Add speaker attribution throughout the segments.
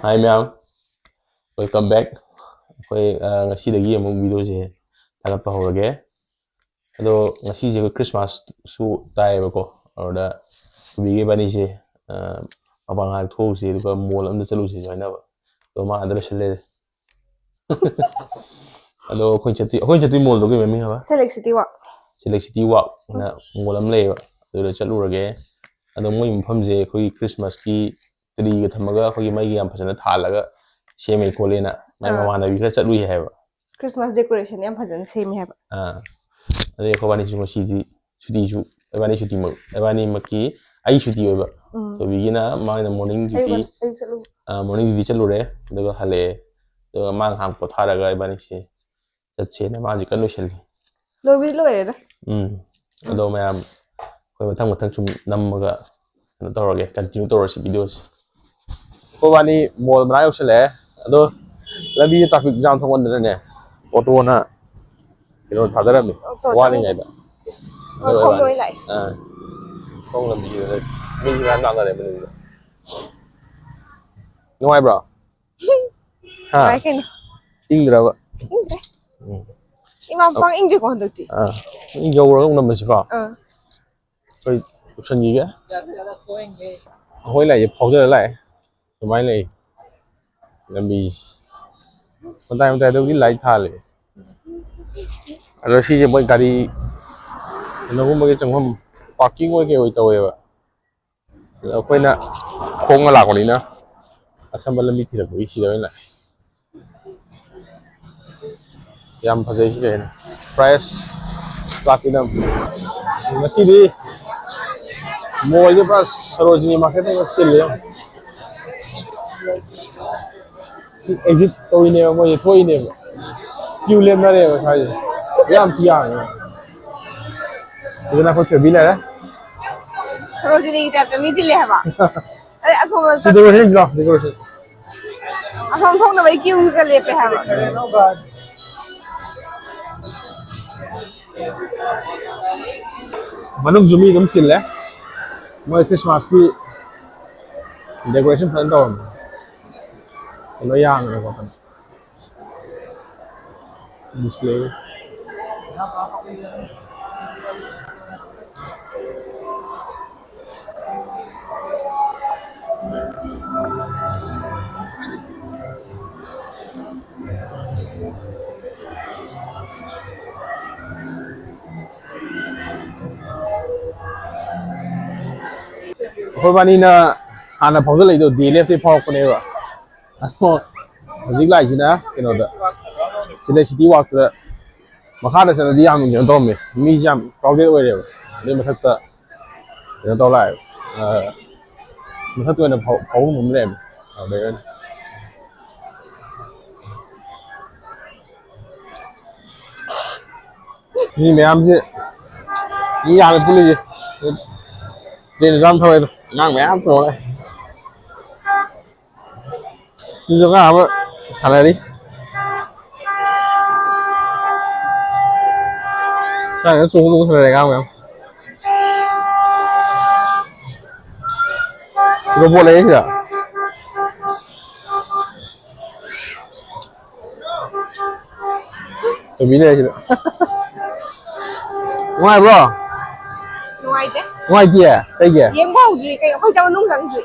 Speaker 1: Hi ma'am, welcome back. ꯑꯩꯈꯣꯏ ꯉꯁꯤꯗꯒꯤ ꯑꯃꯨꯛ ꯚꯤꯗꯤꯑꯣꯁꯦ ꯊꯥꯒꯠꯄ ꯍꯧꯔꯒꯦ. ꯑꯗꯣ ꯉꯁꯤꯁꯦ ꯑꯩꯈꯣꯏ ꯈ꯭ꯔꯤꯁꯃꯥꯁꯁꯨ ꯇꯥꯏꯌꯦꯕꯀꯣ. ꯑꯗꯨꯗ ꯊꯣꯏꯕꯤꯒ ꯏꯕꯥꯅꯤꯁꯦ ꯃꯄꯥꯟ ꯉꯥꯏꯍꯥꯛ ꯊꯣꯛꯎꯁꯦ ꯑꯗꯨꯒ ꯃꯣꯜ ꯑꯃꯗ ꯆꯠꯂꯨꯁꯦꯁꯨ ꯍꯥꯏꯅꯕ. ꯑꯗꯣ ꯃꯥ ꯑꯗ ꯂꯣꯏꯁꯤꯜꯂꯦ. ꯑꯗꯣ ꯑꯩꯈꯣꯏ ꯆꯠꯇꯣꯏ ꯃꯣꯜꯗꯣ ꯀꯩ ꯃꯃꯤꯡ ꯍꯥꯏꯕ?
Speaker 2: Select City Walk.
Speaker 1: Select City Walk ꯅ ꯃꯣꯜ ꯑꯃ ꯂꯩꯌꯦꯕ. ꯑꯗꯨꯗ ꯆꯠꯂꯨꯔꯒꯦ. ꯑꯗꯣ ꯃꯣꯏ ꯃꯐꯝꯁꯦ ꯑꯩꯈꯣꯏꯒꯤ ꯈ꯭ꯔꯤꯁꯃꯥꯁꯀꯤ ꯇ꯭ꯔꯤꯒ ꯊꯝꯃꯒ ꯑꯩꯈꯣꯏꯒꯤ ꯃꯩꯒ ꯌꯥꯝ ꯐꯖꯅ ꯊꯥꯜꯂꯒ ꯁꯦꯝꯃꯦ ꯈꯣꯠꯂꯦꯅ ꯃꯥꯏ ꯃꯃꯥꯟꯅꯕꯤ ꯈꯔ ꯆꯠꯂꯨꯏ ꯍꯥꯏꯕ.
Speaker 2: Christmas decoration ꯌꯥꯝ ꯐꯖꯅ ꯁꯦꯝꯃꯦ ꯍꯥꯏꯕ.
Speaker 1: ꯑꯗꯩ ꯑꯩꯈꯣꯏꯕꯥꯅꯤꯁꯨ ꯉꯁꯤꯗꯤ ꯁꯨꯇꯤꯁꯨ ꯏꯕꯥꯅꯤꯃꯛꯀꯤ ꯑꯩ ꯁꯨꯇꯤ ꯑꯣꯏꯕ. ꯊꯣꯏꯕꯤꯒꯤꯅ ꯃꯥꯒꯤꯅ ꯃꯣꯔꯅꯤꯡ ꯗ꯭ꯌꯨꯇꯤ ꯆꯠꯂꯨꯔꯦ ꯑꯗꯨꯒ ꯍꯜꯂꯛꯑꯦ. ꯑꯗꯨꯒ ꯃꯥ ꯉꯥꯏꯍꯥꯛ ꯄꯣꯊꯥꯔꯒ ꯏꯕꯥꯅꯤꯁꯦ ꯆꯠꯁꯦꯅ ꯃꯥꯁꯦ ꯀꯟꯅ ꯂꯣꯏꯁꯤꯜꯂꯤ.
Speaker 2: ꯂꯣꯏꯔꯦꯗ.
Speaker 1: ꯑꯗꯣ ꯃꯌꯥꯝ ꯑꯩꯈꯣꯏ ꯃꯊꯪ ꯁꯨꯝ ꯅꯝꯃꯒ ꯀꯩꯅꯣ ꯇꯧꯔꯒꯦ, ꯀꯟꯇꯤꯅ꯭ꯌꯨ ꯇꯧꯔꯁꯤ ꯚꯤꯗꯤꯑꯣꯁꯤ. ꯑꯩꯈꯣꯏꯕꯥꯅꯤ ꯃꯣꯜ ꯃꯅꯥꯛ ꯌꯧꯁꯤꯜꯂꯛꯑꯦ. ꯑꯗꯣ ꯂꯝꯕꯤꯗ ꯇ꯭ꯔꯥꯐꯤꯛ ꯖꯥꯝ ꯊꯣꯛꯃꯟꯗꯅꯅꯦ ꯑꯣꯇꯣꯅ ꯀꯩꯅꯣ ꯊꯥꯗꯔꯝꯃꯤ ꯋꯥꯠꯂꯤꯉꯩꯗ.
Speaker 2: ꯈꯣꯡꯅ ꯑꯣꯏꯅ ꯂꯥꯛꯑꯦ.
Speaker 1: ꯈꯣꯡ ꯂꯝꯕꯤꯗꯨꯗ ꯃꯤꯁꯨ ꯃꯌꯥꯝ ꯂꯥꯛꯅꯔꯦ ꯃꯅꯤꯡꯗ. ꯅꯨꯡꯉꯥꯏꯕ꯭ꯔꯣ?
Speaker 2: ꯅꯨꯡꯉꯥꯏ ꯀꯩꯅꯣ.
Speaker 1: ꯏꯪꯗ꯭ꯔꯕ?
Speaker 2: ꯏꯪꯗ꯭ꯔꯦ. ꯏꯃꯥ ꯄꯥꯡ ꯏꯪꯗꯦꯀꯣ ꯍꯟꯗꯛꯇꯤ.
Speaker 1: ꯌꯧꯔꯒ ꯑꯃꯨꯛ ꯅꯝꯃꯁꯤꯀꯣ. ꯑꯩꯈꯣꯏ ꯎꯞꯁꯟꯈꯤꯒꯦ. ꯑꯩꯈꯣꯏ ꯂꯥꯛꯏꯁꯦ ꯐꯥꯎꯖꯔ ꯂꯥꯛꯑꯦ. ꯑꯗꯨꯃꯥꯏꯅ ꯂꯩ ꯂꯝꯕꯤꯁꯤ. ꯃꯇꯥꯏꯗꯕꯨꯗꯤ ꯂꯥꯏꯠ ꯊꯥꯜꯂꯦ. ꯑꯗꯣ ꯁꯤꯁꯦ ꯃꯣꯏ ꯒꯥꯔꯤ ꯀꯩꯅꯣꯒꯨꯝꯕꯒꯤ ꯆꯪꯐꯝ ꯄꯥꯔꯀꯤꯡ ꯑꯣꯏ ꯀꯩ ꯑꯣꯏ ꯇꯧꯋꯦꯕ. ꯑꯩꯈꯣꯏꯅ ꯈꯣꯡꯅ ꯂꯥꯛꯄꯅꯤꯅ ꯑꯁꯝꯕ ꯂꯝꯕꯤ ꯊꯤꯔꯛꯄꯒꯤ ꯁꯤꯗ ꯑꯣꯏꯅ ꯂꯥꯛꯑꯦ. ꯌꯥꯝ ꯐꯖꯩ ꯁꯤ ꯀꯩꯅꯣ. Price platinum. ꯉꯁꯤꯗꯤ ꯃꯣꯜꯁꯦ ꯄꯨꯔꯥ ꯁꯔꯣꯖꯤꯅꯤ ꯃꯥꯔꯀꯦꯠꯇꯒ ꯆꯤꯜꯂꯦ. ꯑꯦꯛꯖꯤꯠ ꯇꯧꯔꯤꯅꯦꯕ ꯃꯣꯏꯁꯦ, ꯊꯣꯛꯏꯅꯦꯕ. ꯀ꯭ꯌꯨ ꯂꯦꯞꯅꯔꯦꯕ ꯁ꯭ꯋꯥꯏꯁꯦ. ꯌꯥꯝ ꯊꯤ ꯌꯥꯡꯉꯦ. ꯑꯗꯨꯅ ꯑꯩꯈꯣꯏ ꯊꯣꯏꯕꯤ ꯂꯩꯔꯦ.
Speaker 2: ꯁꯔꯣꯖꯤꯅꯤꯒꯤ ꯇꯥꯏꯞꯇ ꯃꯤ ꯆꯤꯜꯂꯦ ꯍꯥꯏꯕ. ꯑꯗꯩ ꯑꯁꯣꯝꯗ
Speaker 1: ꯗꯦꯀꯣꯔꯦꯁꯟ.
Speaker 2: ꯑꯁꯣꯝ ꯊꯣꯛꯅꯕꯩ ꯀ꯭ꯌꯨꯒ ꯂꯦꯞꯄꯦ ꯍꯥꯏꯕ.
Speaker 1: ꯃꯅꯨꯡꯁꯨ ꯃꯤ ꯑꯗꯨꯝ ꯆꯤꯜꯂꯦ. ꯃꯣꯏ ꯈ꯭ꯔꯤꯁꯃꯥꯁꯀꯤ ꯗꯦꯀꯣꯔꯦꯁꯟ ꯐꯖꯅ ꯇꯧꯔꯝꯃꯦ. ꯀꯩꯅꯣ ꯌꯥꯡꯗꯅ ꯈꯣꯠꯇꯅ. ꯗꯤꯁꯄ꯭ꯂꯦ. ꯑꯩꯈꯣꯏꯕꯥꯅꯤꯅ ꯍꯥꯟꯅ ꯐꯥꯎꯖꯜꯂꯛꯏꯗꯣ DLF ꯐꯥꯎꯔꯛꯄꯅꯦꯕ. ꯑꯁꯣ ꯍꯧꯖꯤꯛ ꯂꯥꯛꯏꯁꯤꯅ ꯀꯩꯅꯣꯗ Select City Walkꯇ. ꯃꯈꯥꯗ ꯆꯠꯂꯗꯤ ꯌꯥꯝ ꯀꯩꯅꯣ ꯇꯧꯔꯝꯃꯦ. ꯃꯤꯁꯦ ꯌꯥꯝ ꯀ꯭ꯔꯥꯎꯗꯦꯗ ꯑꯣꯏꯔꯦꯕ. ꯑꯗꯨꯏ ꯃꯊꯛꯇ ꯀꯩꯅꯣ ꯇꯧ ꯂꯥꯛꯑꯦꯕ. ꯃꯊꯛꯇ ꯑꯣꯏꯅ ꯐꯥꯎꯐꯝ ꯑꯃ ꯂꯩꯔꯝꯃꯦ. ꯑꯗꯨꯗꯩ ꯃꯤ ꯃꯌꯥꯝꯁꯦ ꯃꯤ ꯌꯥꯝꯅ ꯄꯨꯜꯂꯤꯁꯦ. ꯇ꯭ꯔꯦꯟ ꯑꯗꯨꯝ ꯊꯧꯋꯦ. ꯑꯉꯥꯡ ꯃꯌꯥꯝ ꯇꯣꯡꯉꯦ. ꯁꯤꯁꯨ ꯑꯉꯥꯡ ꯑꯃ ꯁꯥꯟꯅꯔꯤ. ꯆꯣꯡ ꯁꯥꯟꯅꯔꯦ ꯑꯉꯥꯡ ꯃꯌꯥꯝ. ꯔꯣꯕꯣꯠ ꯂꯩꯌꯦ ꯁꯤꯗ. ꯊꯣꯏꯕꯤ ꯂꯩꯔꯦ ꯁꯤꯗ. ꯅꯨꯡꯉꯥꯏꯕ꯭ꯔꯣ?
Speaker 2: ꯅꯨꯡꯉꯥꯏꯇꯦ.
Speaker 1: ꯅꯨꯡꯉꯥꯏꯇꯤꯌꯦ? ꯀꯩꯒꯤ?
Speaker 2: ꯌꯦꯡꯕ ꯍꯧꯗ꯭ꯔꯤ ꯀꯩꯅꯣ. ꯑꯩꯈꯣꯏ ꯃꯅꯨꯡ ꯆꯪꯗ꯭ꯔꯤ.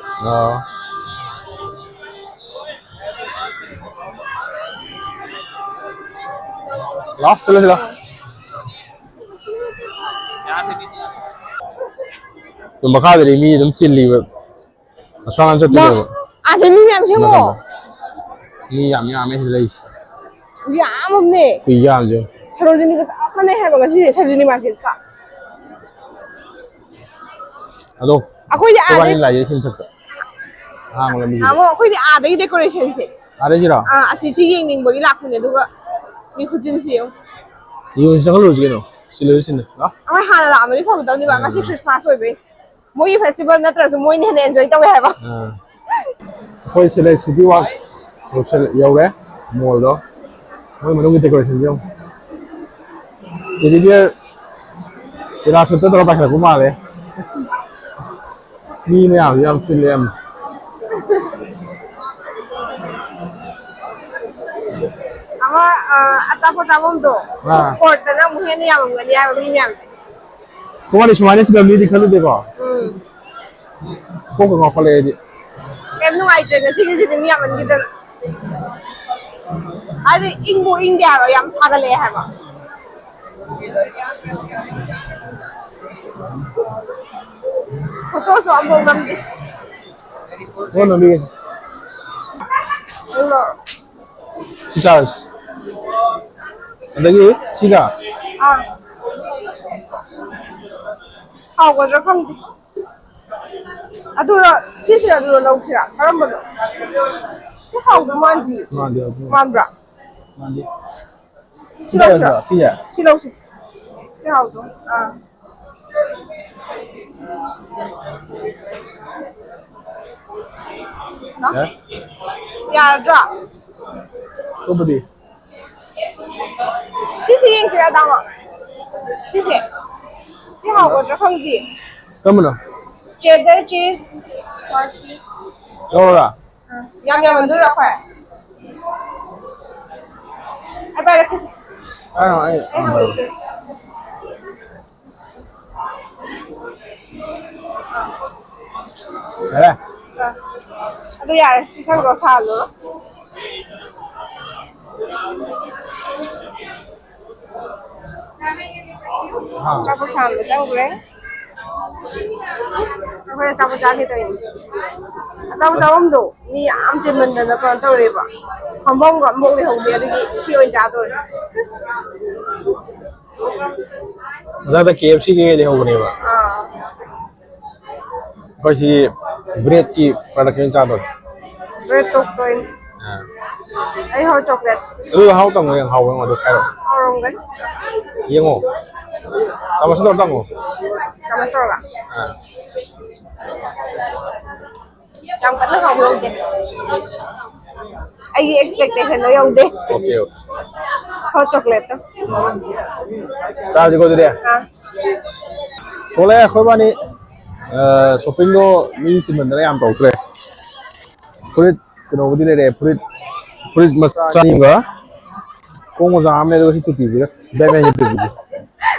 Speaker 1: ꯂꯥꯎ ꯆꯠꯂꯁꯤ ꯂꯥꯎ. ꯃꯈꯥꯗꯗꯤ ꯃꯤ ꯑꯗꯨꯝ ꯆꯤꯜꯂꯤꯕ. ꯑꯁꯣꯝ ꯆꯠꯇꯣꯏꯅꯦꯕ.
Speaker 2: ꯑꯥꯗ ꯃꯤ ꯃꯌꯥꯝ ꯁꯦꯝꯃꯣ.
Speaker 1: ꯃꯤ ꯌꯥꯝ ꯌꯥꯝꯃꯦ ꯁꯤꯗ ꯂꯩꯔꯤꯁꯦ.
Speaker 2: ꯌꯥꯝꯃꯕꯅꯦ.
Speaker 1: ꯈꯨꯌꯥꯝꯁꯦ.
Speaker 2: ꯁꯔꯣꯖꯤꯅꯤꯒ ꯆꯞ ꯃꯥꯟꯅꯩ ꯍꯥꯏꯕ ꯉꯁꯤꯁꯦ ꯁꯔꯣꯖꯤꯅꯤ ꯃꯥꯔꯀꯦꯠꯀ.
Speaker 1: ꯑꯗꯣ
Speaker 2: ꯑꯩꯈꯣꯏꯗꯤ
Speaker 1: ꯑꯩꯈꯣꯏꯕꯥꯅꯤ ꯂꯥꯛꯏꯁꯦ ꯁꯤ ꯃꯊꯛꯇ. ꯑꯍꯥꯡꯕ ꯂꯝꯕꯤꯁꯤꯗ.
Speaker 2: ꯑꯩꯈꯣꯏꯗꯤ ꯑꯥꯗꯒꯤ ꯗꯦꯀꯣꯔꯦꯁꯟꯁꯦ.
Speaker 1: ꯑꯥꯗꯩꯁꯤꯔꯣ?
Speaker 2: ꯑꯁꯤꯁꯤ ꯌꯦꯡꯅꯤꯡꯕꯒꯤ ꯂꯥꯛꯄꯅꯦ. ꯑꯗꯨꯒ ꯃꯤ ꯈꯨꯆꯤꯟꯁꯤ ꯌꯦꯡꯉꯨ.
Speaker 1: ꯌꯦꯡꯉꯨꯁꯤ, ꯆꯪꯍꯜꯂꯨꯔꯁꯤ ꯀꯩꯅꯣ. ꯁꯤꯜꯂꯁꯨ ꯁꯤꯟꯅ.
Speaker 2: ꯑꯩꯈꯣꯏ ꯍꯥꯟꯅ ꯂꯥꯛꯑꯝꯃꯗꯤ ꯐꯒꯗꯕꯅꯦꯕ. ꯉꯁꯤ ꯈ꯭ꯔꯤꯁꯃꯥꯁ ꯑꯣꯏꯕꯩ. ꯃꯣꯏꯒꯤ ꯐꯦꯁꯇꯤꯚꯦꯜ ꯅꯠꯇ꯭ꯔꯁꯨ ꯃꯣꯏꯅ ꯍꯦꯟꯅ ꯑꯦꯟꯖꯣꯏ ꯇꯧꯋꯦ ꯍꯥꯏꯕ.
Speaker 1: ꯑꯩꯈꯣꯏ Select City Walk ꯌꯧꯔꯦ ꯃꯣꯜꯗꯣ. ꯃꯣꯏ ꯃꯅꯨꯡꯒꯤ ꯗꯦꯀꯣꯔꯦꯁꯟꯁꯦ ꯌꯦꯡꯉꯨ. ꯇꯦꯗꯤ ꯕꯤꯌꯔ ꯄꯦꯔꯥꯁꯨꯠꯇ ꯇꯧꯔ ꯄꯥꯏꯈꯠꯂꯛꯄ ꯃꯥꯜꯂꯦ. ꯃꯤ ꯃꯌꯥꯝꯁꯦ ꯌꯥꯝ ꯆꯤꯜꯂꯦ ꯌꯥꯝ.
Speaker 2: ama achapo chabomdo court da na muhe ni yam ngani ya mi myam se
Speaker 1: ko wani shumane si da mi di khalu de ko ko ko khale di
Speaker 2: em nu ai chen si si ni yam ni da ai ingbu india ga yam sa ga le ha ba photo so ambo ngam di
Speaker 1: ko no mi
Speaker 2: hello
Speaker 1: Charles lagi siga
Speaker 2: hao ko ra khang di adura si si adura lo chira karam bo si hao ko man di man bra
Speaker 1: mandi
Speaker 2: si lo chira
Speaker 1: siya
Speaker 2: si lo si si hao to
Speaker 1: ya
Speaker 2: ya ra
Speaker 1: ko budi
Speaker 2: si si yin chira da ma si si si hao ko ra khang di
Speaker 1: kamu na
Speaker 2: cheddar cheese parsley
Speaker 1: ora
Speaker 2: yam yam adura khwa ai ba ra kiss
Speaker 1: ai Ada.
Speaker 2: Aduh ya, bisa gak usah lo. Campur sambal campur ya. Aku ya campur campur itu ini. Campur campur tu, ni ambil benda nak kau tahu apa? Hambung gak mau di hong biar di siapa jatuh.
Speaker 1: Ada KFC ke le ho ne ba. Ko si bread ki production cha do.
Speaker 2: Bread tok tu ini. Ai hao chocolate.
Speaker 1: Hao tang yang hao ngo do kai ro.
Speaker 2: Hao rong kan?
Speaker 1: Yang ngo. Sama store tang ngo.
Speaker 2: Sama store lah. Yang kan hao rong deh. Ai expectation lo yang deh.
Speaker 1: Okay.
Speaker 2: Hao chocolate tu.
Speaker 1: Sao ji ko de. Ko le khoi ba ni shopping do mi chimen da yam tau tre. Fruit kino budi le fruit macha ni ga. Ko mo za me do si tu pi ji. Ba me ni tu pi.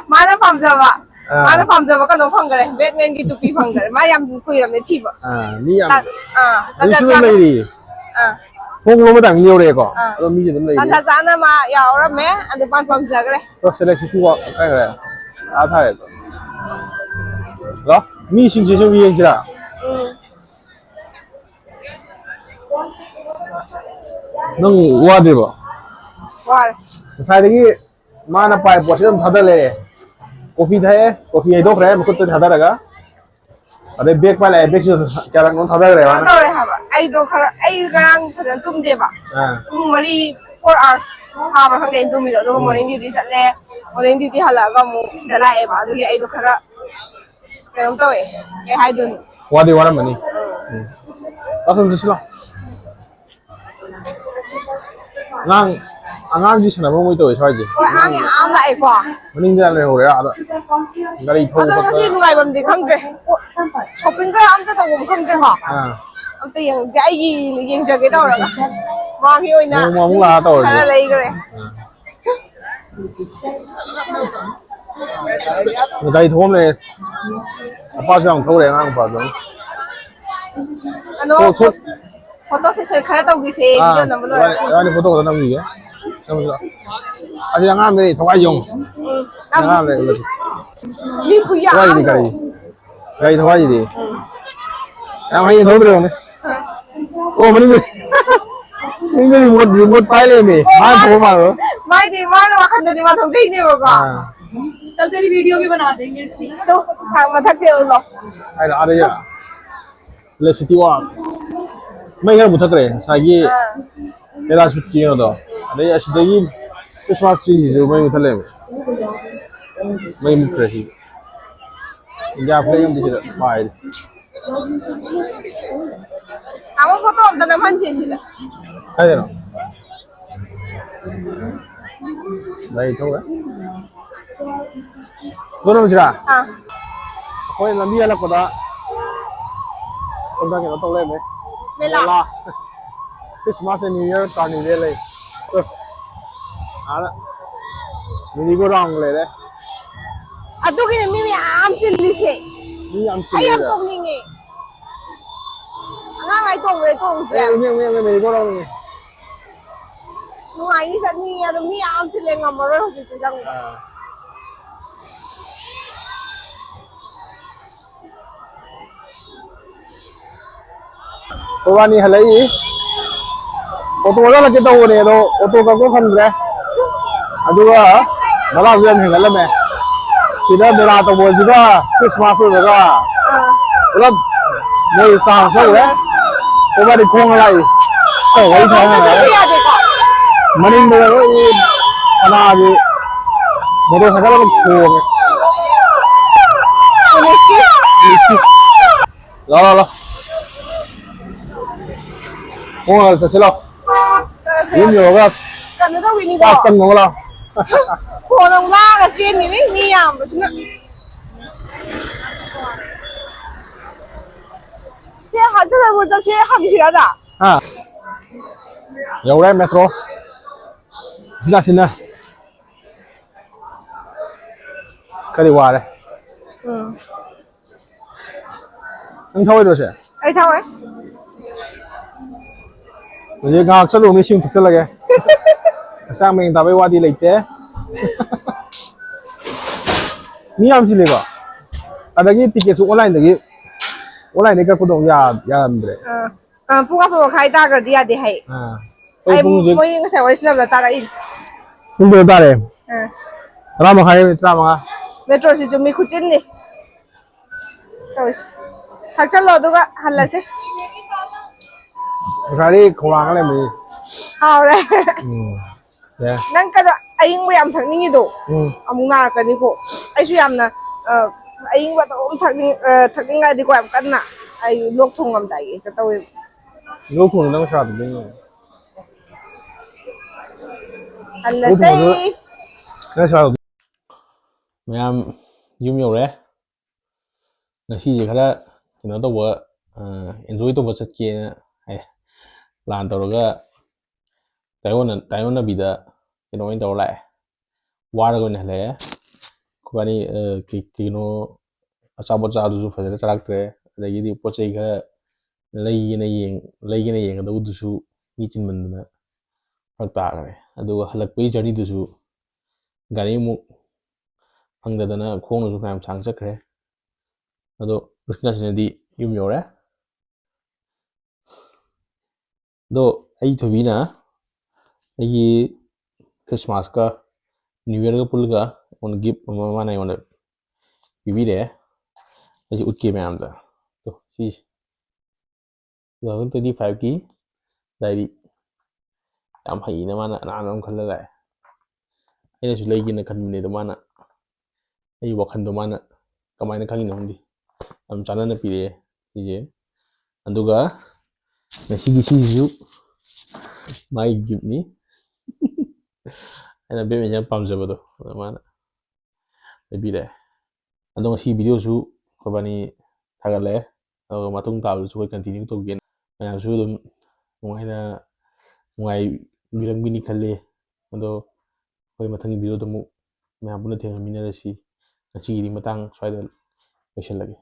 Speaker 2: Mana pam jawa. Mana pam jawa kan no phang gare. Bet men ki tu pi phang gare. Ma yam kui ram ne chi ba.
Speaker 1: Ni yam. Ni
Speaker 2: ta
Speaker 1: su le ri. Ko lo ma dang ni yo le ko. Do mi ji dum le.
Speaker 2: ta za na ma ya ora me ande pan pam ja gare.
Speaker 1: To select si tu wa kai gare. A tha le. Đó, mi sinh chế cho vi anh chưa? Nung qua đi bộ.
Speaker 2: Qua.
Speaker 1: Sai đấy mà nó phải bỏ xem thật là coffee thế, coffee ấy đốt rồi, mà cứ tự thật là ở đây bake phải là bake chứ, cái này nó thật là
Speaker 2: Đó rồi hả bạn? Ai đồ khá, ai đang thật là tum đi bạn. Mà đi 4 hours, ha mà không đến tum đi đâu, mà đi sẵn lẹ, mà đi hả là có một sẽ lại bạn, thì ai đồ khá cái ông tôi cái hai đứa
Speaker 1: qua đi qua làm gì đó không chứ lo ngang gì sản phẩm mới tuổi thôi gì
Speaker 2: ăn lại quả
Speaker 1: mình ra này hồi đấy à đó cái đi thôi
Speaker 2: đó cái người làm gì không kì shopping cái ăn cái tàu cũng không kì hả ăn tiền cái gì liền cho cái đâu rồi mà khi ơi nè
Speaker 1: mà muốn là tàu
Speaker 2: hay là lấy cái này
Speaker 1: người ta đi thôm này bao giờ thâu này ngang bao giờ
Speaker 2: ano photo session khá tao cái gì video nằm rồi
Speaker 1: đây photo của nó gì á anh đang ăn đây thâu ai dùng đang ăn đây
Speaker 2: đi khuya
Speaker 1: thâu ai gì cái thâu ai gì đi em hay thâu được không ô mình đi một tay lên đi hai thâu mà rồi
Speaker 2: mai đi mai nó khăn đi mà thâu gì nhiều quá चल तेरी video भी बना देंगे इसकी तो मथक से लो
Speaker 1: ai là đây à le city walk mấy cái một thật đấy sai cái cái là shoot kia đó đây là shoot cái Christmas tree rồi mấy một thật đấy mấy một cái gì giờ play em đi được bài
Speaker 2: 아무 포토 없다는 환시시다
Speaker 1: hay thế nào đây thôi Doon naman sila. Ako yung lambi alam ko na. Kung bakit ito ulit eh.
Speaker 2: Mela.
Speaker 1: Christmas and New Year, Carnival eh. ꯑꯥꯗ ꯃꯦꯔꯤꯒꯣ round ꯂꯩꯔꯦ
Speaker 2: ꯑꯗꯨꯒꯤꯅꯦ ꯃꯤ ꯃꯌꯥꯝ ꯆꯤꯜꯂꯤꯁꯦ
Speaker 1: ꯃꯤ ꯌꯥꯝ
Speaker 2: ꯑꯩ ꯌꯥꯝ
Speaker 1: ꯆꯤꯜꯂꯦꯗ
Speaker 2: ꯇꯣꯡꯅꯤꯡꯉꯦ ꯑꯉꯥꯡ ꯇꯣꯡꯕꯗꯩ ꯇꯣꯡꯗ꯭ꯔꯤ
Speaker 1: ꯑꯦ
Speaker 2: ꯍꯥꯏꯕ
Speaker 1: ꯃꯦꯔꯤꯒꯣ ꯔꯥꯎꯟꯅꯦ
Speaker 2: ꯅꯨꯡꯉꯥꯏꯅꯤ ꯆꯠꯅꯤꯡꯉꯦ ꯑꯗꯣ ꯃꯤ ꯌꯥꯝ ꯆꯤꯜꯂꯦ ꯉꯝꯃꯔꯣꯏ ꯍꯧꯖꯤꯛꯇꯤ ꯆꯪꯕ
Speaker 1: ꯋꯥꯅꯤ ꯍꯜꯂꯛꯏ ꯑꯣꯇꯣꯗ ꯍꯜꯂꯛꯀꯦ ꯇꯧꯕꯅꯦ ꯑꯗꯣ ꯑꯣꯇꯣ ꯀꯛꯄ ꯐꯪꯗ꯭ꯔꯦ ꯑꯗꯨꯒ ꯚꯔꯥꯁꯨ ꯌꯥꯝ ꯍꯦꯟꯒꯠꯂꯝꯃꯦ ꯁꯤꯗ ꯃꯦꯂꯥ ꯇꯧꯕꯁꯤꯒ ꯈ꯭ꯔꯤꯁꯃꯥꯁ ꯑꯣꯏꯕꯒ ꯄꯨꯂꯞ ꯃꯣꯏ ꯆꯥꯡ ꯆꯠꯈ꯭ꯔꯦ ꯋꯥꯅꯤ ꯈꯣꯡꯅ ꯂꯥꯛꯏ ꯋꯥꯔꯤ
Speaker 2: ꯆꯠꯁꯤ
Speaker 1: ꯁꯥꯟꯅꯔꯦ
Speaker 2: ꯌꯥꯗꯦꯀꯣ
Speaker 1: ꯃꯅꯤꯡꯗ ꯀꯅꯥꯒꯤ ꯃꯣꯇꯣꯔ ꯁꯥꯏꯀꯜ ꯑꯃ ꯊꯣꯡꯉꯦ ꯂꯥꯎ ꯂꯥꯎ ꯂꯥꯎ ꯈꯣꯡꯅ ꯆꯠꯁꯤ ꯂꯥꯎ ꯌꯨꯝ ꯌꯧꯔꯒ
Speaker 2: ꯀꯩꯅꯣ ꯇꯧꯋꯤꯅꯤꯀꯣ
Speaker 1: ꯆꯥꯛ ꯆꯪꯅꯕ ꯂꯥꯎ
Speaker 2: ꯐꯣꯟ ꯑꯃꯨꯛ ꯂꯥꯛꯑꯒ ꯆꯦꯟꯈꯤꯅꯤ ꯃꯤ ꯌꯥꯝꯕꯁꯤꯅ ꯆꯦ ꯍꯟꯖꯤꯛ ꯆꯠꯁꯦ ꯍꯪꯁꯤꯔꯗ
Speaker 1: ꯍꯥ ꯌꯧꯔꯦ ꯃꯦꯇ꯭ꯔꯣ ꯁꯤꯅ ꯈꯔꯗꯤ ꯋꯥꯔꯦ ꯅꯪ ꯊꯧꯔꯣꯏꯗ꯭ꯔꯣ ꯁꯦ
Speaker 2: ꯑꯩ ꯊꯋꯥꯏ
Speaker 1: ꯍꯧꯖꯤꯛ ꯉꯥꯏꯍꯥꯛ ꯆꯠꯂꯨꯕꯅꯤ ꯏꯁꯤꯡ ꯊꯛꯆꯜꯂꯒꯦ ꯍꯛꯆꯥꯡ ꯃꯌꯦꯡ ꯇꯥꯕꯩ ꯋꯥꯗꯤ ꯂꯩꯇꯦ ꯃꯤ ꯌꯥꯝ ꯆꯤꯜꯂꯦꯀꯣ ꯑꯗꯒꯤ ꯇꯤꯀꯦꯠꯁꯨ ꯑꯣꯟꯂꯥꯏꯟꯗꯒꯤ ꯀꯛꯄꯗꯣ ꯌꯥꯔꯝꯗ꯭ꯔꯦ
Speaker 2: ꯄꯨꯡ 4:30 ꯇꯥꯈ꯭ꯔꯗꯤ ꯌꯥꯗꯦ ꯍꯥꯏ
Speaker 1: ꯑꯩ
Speaker 2: ꯑꯩ
Speaker 1: ꯄꯨꯡ ꯍꯧꯖꯤꯛ
Speaker 2: ꯃꯣꯏ ꯉꯁꯥꯏ ꯋꯥꯔꯤ ꯁꯥꯟꯅꯕꯗ ꯇꯥꯔꯛꯏ
Speaker 1: ꯄꯨꯡ ꯀꯌꯥ ꯇꯥꯔꯦ 9:30 9:35
Speaker 2: ꯃꯦꯇ꯭ꯔꯣꯁꯤꯁꯨ ꯃꯤ ꯈꯨꯆꯤꯟꯅꯤ ꯇꯧꯏꯁꯦ ꯊꯛꯆꯜꯂꯣ ꯑꯗꯨꯒ ꯍꯜꯂꯁꯦ
Speaker 1: ꯉꯁꯥꯏꯗꯤ ꯈꯧꯔꯥꯡꯉ ꯂꯩꯔꯝꯕꯅꯤ
Speaker 2: ꯍꯥꯎꯔꯦ
Speaker 1: ꯌꯥꯔꯦ
Speaker 2: ꯅꯪ ꯀꯩꯅꯣ ꯑꯌꯤꯡꯕ ꯌꯥꯝ ꯊꯛꯅꯤꯡꯉꯤꯗꯣ ꯑꯃꯨꯛ ꯅꯥꯔꯛꯀꯅꯤꯀꯣ ꯑꯩꯁꯨ ꯌꯥꯝꯅ ꯑꯌꯤꯡꯕ ꯑꯗꯨꯝ ꯊꯛꯅꯤꯡꯉꯗꯤꯀꯣ ꯌꯥꯝ ꯀꯟꯅ ꯑꯩ ꯂꯣꯛ ꯊꯨꯡꯉꯝꯗꯥꯏꯒꯤ ꯍꯦꯛꯇ ꯇꯧꯋꯦꯕ
Speaker 1: ꯂꯣꯛ ꯊꯨꯡꯉꯗꯤ ꯅꯪ ꯁꯥꯗꯕꯩꯅꯦ ꯂꯣꯛ
Speaker 2: ꯍꯜꯂꯁꯦ
Speaker 1: ꯊꯨꯡꯉꯁꯨ ꯅꯪ ꯁꯥꯗꯕ ꯃꯌꯥꯝ ꯌꯨꯝ ꯌꯧꯔꯦ ꯉꯁꯤꯁꯦ ꯈꯔ ꯀꯩꯅꯣ ꯇꯧꯕ ꯑꯦꯟꯖꯣꯏ ꯇꯧꯕ ꯆꯠꯀꯦꯅ ꯄ꯭ꯂꯥꯟ ꯇꯧꯔꯒ ꯇꯥꯏꯌꯣꯟꯅꯕꯤꯗ ꯀꯩꯅꯣ ꯑꯣꯏꯅ ꯇꯧꯔ ꯂꯥꯛꯑꯦ ꯋꯥꯔꯒ ꯑꯣꯏꯅ ꯍꯜꯂꯛꯑꯦ ꯑꯩꯈꯣꯏꯕꯥꯅꯤ ꯀꯩꯅꯣ ꯑꯆꯥꯄꯣꯠ ꯆꯥꯕꯗꯨꯁꯨ ꯐꯖꯅ ꯆꯥꯔꯛꯇ꯭ꯔꯦ ꯑꯗꯒꯤꯗꯤ ꯄꯣꯠ ꯆꯩ ꯈꯔ ꯂꯩꯒꯦꯅ ꯌꯦꯡꯒꯗꯕꯗꯨꯁꯨ ꯃꯤ ꯆꯤꯟꯃꯟꯗꯅ ꯐꯔꯛ ꯇꯥꯈ꯭ꯔꯦ ꯑꯗꯨꯒ ꯍꯜꯂꯛꯄꯒꯤ ꯖꯔꯅꯤꯗꯨꯁꯨ ꯒꯥꯔꯤ ꯑꯃꯨꯛ ꯐꯪꯗꯗꯅ ꯈꯣꯡꯅꯁꯨ ꯐꯅꯌꯥꯝ ꯁꯥꯡ ꯆꯠꯈ꯭ꯔꯦ ꯑꯗꯣ ꯎꯆꯤꯟꯅꯥꯆꯤꯟꯅꯗꯤ ꯌꯨꯝ ꯌꯧꯔꯦ ꯑꯗꯣ ꯑꯩ ꯊꯣꯏꯕꯤꯅ ꯑꯩꯒꯤ ꯈ꯭ꯔꯤꯁꯃꯥꯁꯀ ꯅ꯭ꯌꯨ ꯌꯔꯒ ꯄꯨꯜꯂꯒ ꯑꯩꯉꯣꯟꯗ ꯒꯤꯐ ꯑꯃ ꯃꯥꯅ ꯑꯩꯉꯣꯟꯗ ꯄꯤꯕꯤꯔꯛꯑꯦ ꯑꯩꯁꯦ ꯎꯠꯀꯦ ꯃꯌꯥꯝꯗ ꯑꯗꯣ ꯁꯤꯁꯦ 2025ꯒꯤ ꯗꯥꯏꯔꯤ ꯌꯥꯝ ꯍꯩꯅ ꯃꯥꯅ ꯑꯅꯥꯟꯕ ꯑꯃ ꯈꯜꯂ ꯂꯥꯛꯑꯦ ꯑꯩꯅꯁꯨ ꯂꯩꯒꯦꯅ ꯈꯟꯕꯅꯦ ꯑꯗꯣ ꯃꯥꯅ ꯑꯩ ꯋꯥꯈꯟꯗꯣ ꯃꯥꯅ ꯀꯃꯥꯏꯅ ꯈꯪꯉꯤꯅꯣ ꯈꯪꯗꯦ ꯌꯥꯝ ꯆꯥꯟꯅꯅ ꯄꯤꯔꯛꯑꯦ ꯁꯤꯁꯦ ꯑꯗꯨꯒ ꯉꯁꯤꯒꯤꯁꯤꯁꯨ ꯃꯥꯒꯤ ꯒꯤꯐꯅꯤ ꯑꯩꯅ ꯕꯦꯠꯃꯤꯟꯇꯟ ꯌꯥꯝ ꯄꯥꯝꯖꯕꯗꯣ ꯑꯗꯨ ꯃꯥꯅ ꯂꯩꯕꯤꯔꯛꯑꯦ ꯑꯗꯣ ꯉꯁꯤ ꯚꯤꯗꯤꯑꯣꯁꯨ ꯑꯩꯈꯣꯏꯕꯥꯅꯤ ꯊꯥꯒꯠꯂꯛꯑꯦ ꯑꯗꯨꯒ ꯃꯇꯨꯡ ꯇꯥꯕꯗꯁꯨ ꯑꯩꯈꯣꯏ ꯀꯟꯇꯤꯅ꯭ꯌꯨ ꯇꯧꯒꯦꯅ ꯃꯌꯥꯝꯁꯨ ꯑꯗꯨꯝ ꯅꯨꯡꯉꯥꯏꯕꯤꯔꯝꯒꯅꯤ ꯈꯜꯂꯤ ꯑꯗꯣ ꯑꯩꯈꯣꯏ ꯃꯊꯪꯒꯤ ꯚꯤꯗꯤꯑꯣꯗ ꯑꯃꯨꯛ ꯃꯌꯥꯝ ꯄꯨꯟꯅ ꯊꯦꯡꯅꯃꯤꯟꯅꯔꯁꯤ ꯉꯁꯤꯒꯤꯗꯤ ꯃꯇꯥꯡ ꯁ꯭ꯋꯥꯏꯗ ꯂꯣꯏꯁꯤꯜꯂꯒꯦ